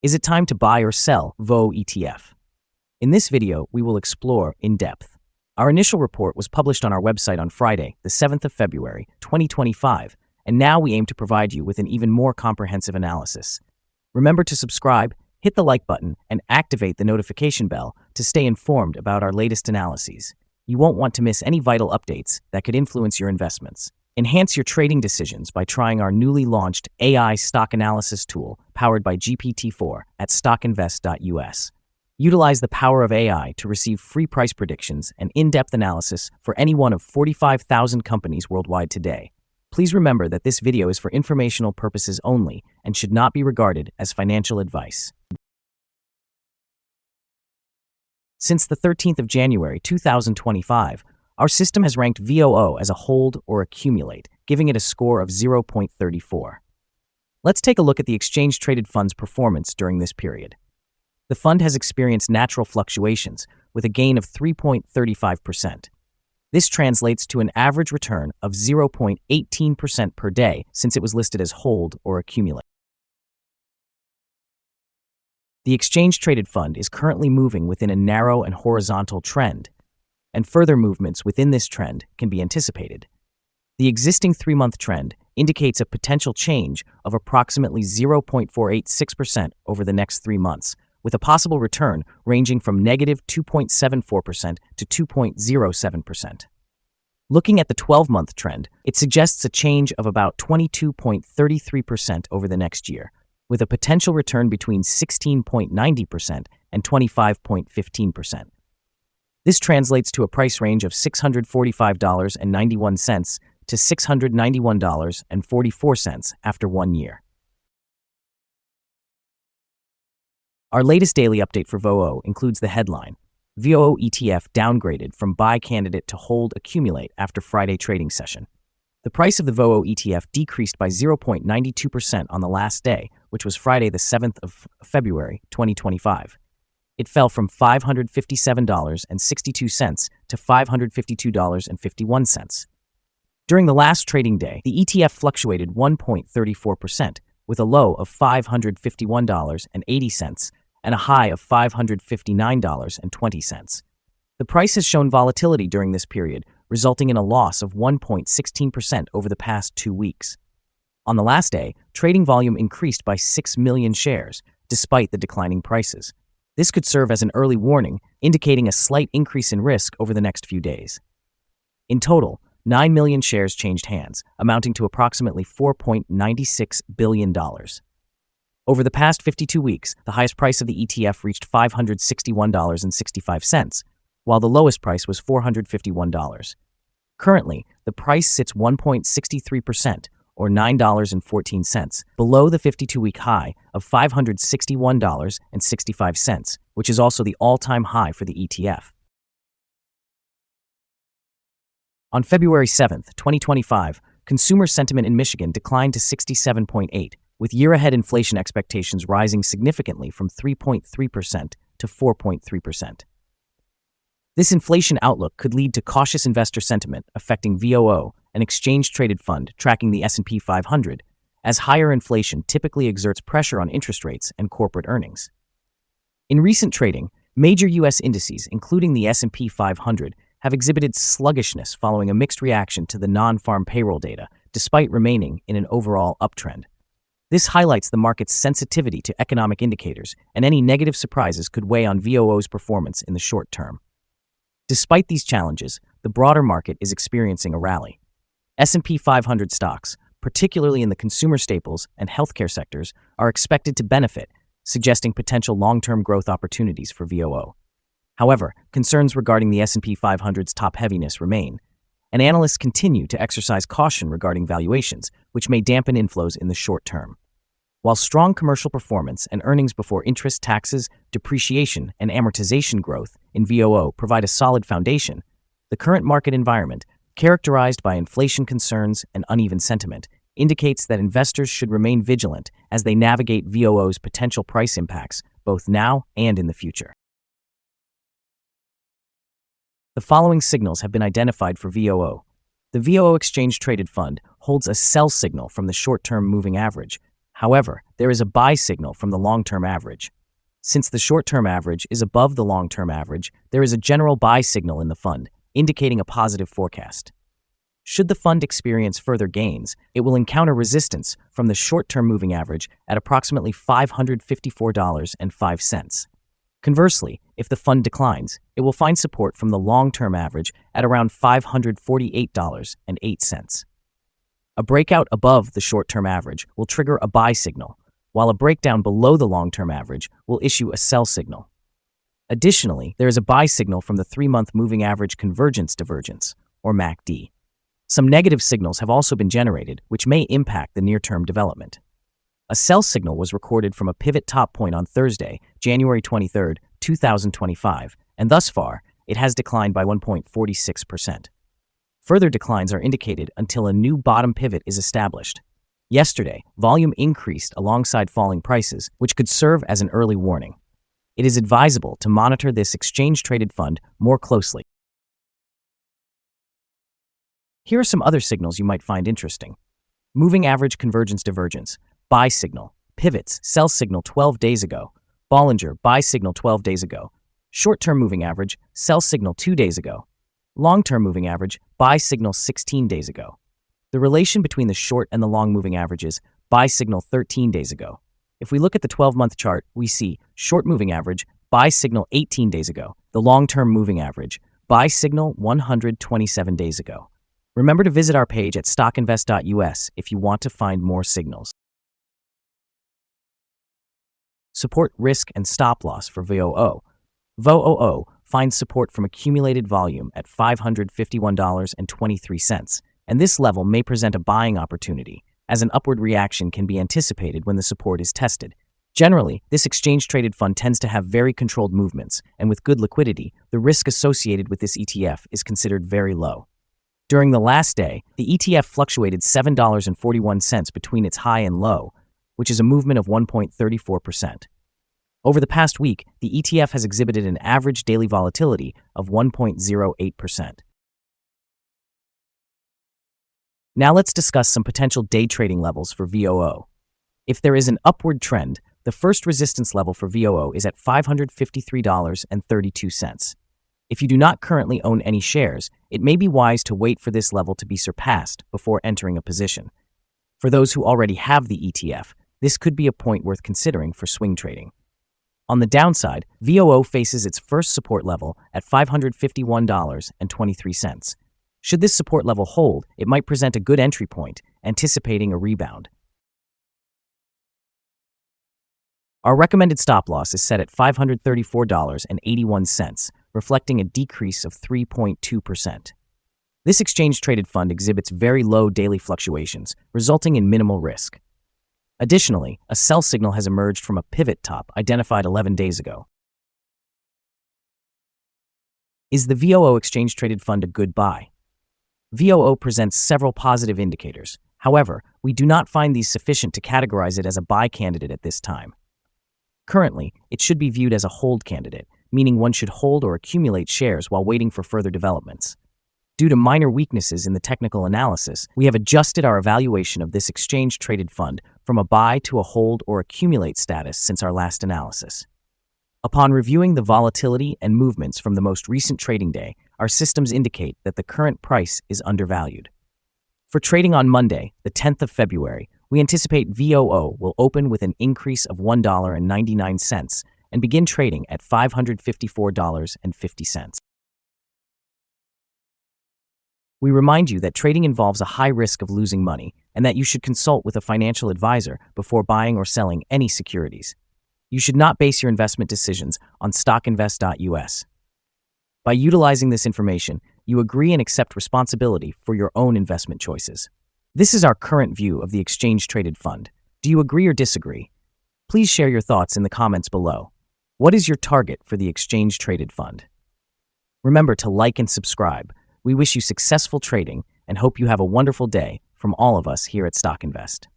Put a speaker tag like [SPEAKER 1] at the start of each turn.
[SPEAKER 1] Is it time to buy or sell VOO ETF? In this video, we will explore in depth. Our initial report was published on our website on Friday, the 7th of February, 2025, and now we aim to provide you with an even more comprehensive analysis. Remember to subscribe, hit the like button, and activate the notification bell to stay informed about our latest analyses. You won't want to miss any vital updates that could influence your investments. Enhance your trading decisions by trying our newly launched AI stock analysis tool powered by GPT-4 at StockInvest.us. Utilize the power of AI to receive free price predictions and in-depth analysis for any one of 45,000 companies worldwide today. Please remember that this video is for informational purposes only and should not be regarded as financial advice. Since the 13th of January 2025, our system has ranked VOO as a hold or accumulate, giving it a score of 0.34. Let's take a look at the exchange-traded fund's performance during this period. The fund has experienced natural fluctuations with a gain of 3.35%. This translates to an average return of 0.18% per day since it was listed as hold or accumulate. The exchange-traded fund is currently moving within a narrow and horizontal trend, and further movements within this trend can be anticipated. The existing 3-month trend indicates a potential change of approximately 0.486% over the next 3 months, with a possible return ranging from negative 2.74% to 2.07%. Looking at the 12-month trend, it suggests a change of about 22.33% over the next year, with a potential return between 16.90% and 25.15%. This translates to a price range of $645.91 to $691.44 after 1 year. Our latest daily update for VOO includes the headline, VOO ETF downgraded from buy candidate to hold accumulate after Friday trading session. The price of the VOO ETF decreased by 0.92% on the last day, which was Friday the 7th of February, 2025. It fell from $557.62 to $552.51. During the last trading day, the ETF fluctuated 1.34%, with a low of $551.80 and a high of $559.20. The price has shown volatility during this period, resulting in a loss of 1.16% over the past 2 weeks. On the last day, trading volume increased by 6 million shares, despite the declining prices. This could serve as an early warning, indicating a slight increase in risk over the next few days. In total, 9 million shares changed hands, amounting to approximately $4.96 billion. Over the past 52 weeks, the highest price of the ETF reached $561.65, while the lowest price was $451. Currently, the price sits 1.63%, or $9.14, below the 52-week high of $561.65, which is also the all-time high for the ETF. On February 7th, 2025, consumer sentiment in Michigan declined to 67.8, with year-ahead inflation expectations rising significantly from 3.3% to 4.3%. This inflation outlook could lead to cautious investor sentiment affecting VOO, an exchange-traded fund tracking the S&P 500, as higher inflation typically exerts pressure on interest rates and corporate earnings. In recent trading, major U.S. indices, including the S&P 500, have exhibited sluggishness following a mixed reaction to the non-farm payroll data, despite remaining in an overall uptrend. This highlights the market's sensitivity to economic indicators, and any negative surprises could weigh on VOO's performance in the short term. Despite these challenges, the broader market is experiencing a rally. S&P 500 stocks, particularly in the consumer staples and healthcare sectors, are expected to benefit, suggesting potential long-term growth opportunities for VOO. However, concerns regarding the S&P 500's top-heaviness remain, and analysts continue to exercise caution regarding valuations, which may dampen inflows in the short term. While strong commercial performance and earnings before interest, taxes, depreciation, and amortization growth in VOO provide a solid foundation, the current market environment, characterized by inflation concerns and uneven sentiment, indicates that investors should remain vigilant as they navigate VOO's potential price impacts both now and in the future. The following signals have been identified for VOO. The VOO Exchange Traded Fund holds a sell signal from the short-term moving average, However, there is a buy signal from the long-term average. Since the short-term average is above the long-term average, there is a general buy signal in the fund, indicating a positive forecast. Should the fund experience further gains, it will encounter resistance from the short-term moving average at approximately $554.05. Conversely, if the fund declines, it will find support from the long-term average at around $548.08. A breakout above the short-term average will trigger a buy signal, while a breakdown below the long-term average will issue a sell signal. Additionally, there is a buy signal from the 3-month moving average convergence divergence, or MACD. Some negative signals have also been generated, which may impact the near-term development. A sell signal was recorded from a pivot top point on Thursday, January 23, 2025, and thus far, it has declined by 1.46%. Further declines are indicated until a new bottom pivot is established. Yesterday, volume increased alongside falling prices, which could serve as an early warning. It is advisable to monitor this exchange-traded fund more closely. Here are some other signals you might find interesting. Moving average convergence divergence, buy signal, pivots, sell signal 12 days ago, Bollinger, buy signal 12 days ago, short-term moving average, sell signal 2 days ago, long-term moving average, buy signal 16 days ago. The relation between the short and the long moving averages, buy signal 13 days ago. If we look at the 12-month chart, we see short moving average, buy signal 18 days ago, the long-term moving average, buy signal 127 days ago. Remember to visit our page at StockInvest.us if you want to find more signals. Support, risk, and stop loss for VOO. VOO finds support from accumulated volume at $551.23, and this level may present a buying opportunity, as an upward reaction can be anticipated when the support is tested. Generally, this exchange-traded fund tends to have very controlled movements, and with good liquidity, the risk associated with this ETF is considered very low. During the last day, the ETF fluctuated $7.41 between its high and low, which is a movement of 1.34%. Over the past week, the ETF has exhibited an average daily volatility of 1.08%. Now let's discuss some potential day trading levels for VOO. If there is an upward trend, the first resistance level for VOO is at $553.32. If you do not currently own any shares, it may be wise to wait for this level to be surpassed before entering a position. For those who already have the ETF, this could be a point worth considering for swing trading. On the downside, VOO faces its first support level at $551.23. Should this support level hold, it might present a good entry point, anticipating a rebound. Our recommended stop loss is set at $534.81, reflecting a decrease of 3.2%. This exchange-traded fund exhibits very low daily fluctuations, resulting in minimal risk. Additionally, a sell signal has emerged from a pivot top identified 11 days ago. Is the VOO exchange-traded fund a good buy? VOO presents several positive indicators. However, we do not find these sufficient to categorize it as a buy candidate at this time. Currently, it should be viewed as a hold candidate, meaning one should hold or accumulate shares while waiting for further developments. Due to minor weaknesses in the technical analysis, we have adjusted our evaluation of this exchange-traded fund from a buy to a hold or accumulate status since our last analysis. Upon reviewing the volatility and movements from the most recent trading day, our systems indicate that the current price is undervalued. For trading on Monday, the 10th of February, we anticipate VOO will open with an increase of $1.99 and begin trading at $554.50. We remind you that trading involves a high risk of losing money and that you should consult with a financial advisor before buying or selling any securities. You should not base your investment decisions on StockInvest.us. By utilizing this information, you agree and accept responsibility for your own investment choices. This is our current view of the exchange-traded fund. Do you agree or disagree? Please share your thoughts in the comments below. What is your target for the exchange-traded fund? Remember to like and subscribe. We wish you successful trading and hope you have a wonderful day from all of us here at StockInvest.